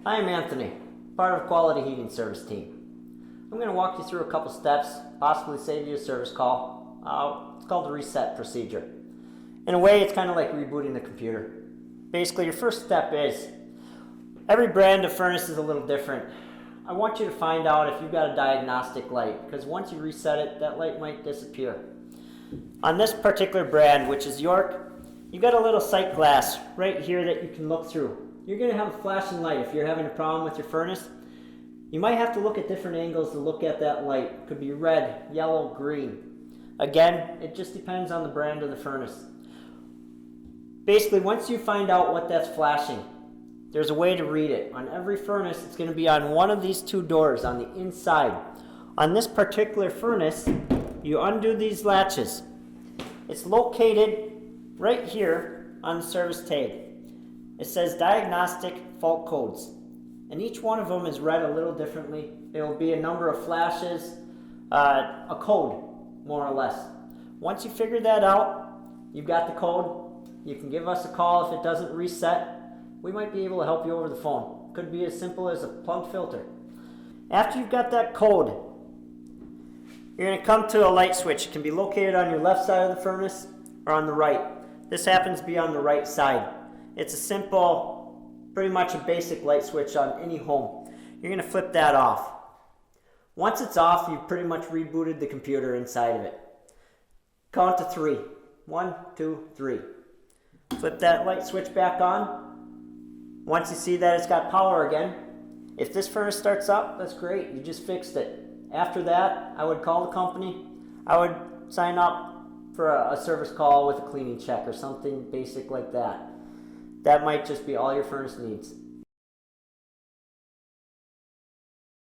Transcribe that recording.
I'm Anthony, part of Quality Heating Service Team. I'm going to walk you through a couple steps, possibly save you a service call. It's called the reset procedure. In a way, it's kind of like rebooting the computer. Basically, your first step is, every brand of furnace is a little different. I want you to find out if you've got a diagnostic light, because once you reset it, that light might disappear. On this particular brand, which is York, you've got a little sight glass right here that you can look through. You're going to have a flashing light if you're having a problem with your furnace. You might have to look at different angles to look at that light. It could be red, yellow, green. Again, it just depends on the brand of the furnace. Basically, once you find out what that's flashing, there's a way to read it. On every furnace, it's going to be on one of these two doors on the inside. On this particular furnace, you undo these latches. It's located right here on the service tag. It says diagnostic fault codes, and each one of them is read a little differently. There will be a number of flashes, a code, more or less. Once you figure that out, you've got the code, you can give us a call if it doesn't reset. We might be able to help you over the phone. Could be as simple as a plug filter. After you've got that code, you're going to come to a light switch. It can be located on your left side of the furnace or on the right. This happens to be on the right side. It's a simple, pretty much a basic light switch on any home. You're going to flip that off. Once it's off, you've pretty much rebooted the computer inside of it. Count to 3. 1, 2, 3. Flip that light switch back on. Once you see that it's got power again, if this furnace starts up, that's great. You just fixed it. After that, I would call the company. I would sign up for a service call with a cleaning check or something basic like that. That might just be all your furnace needs.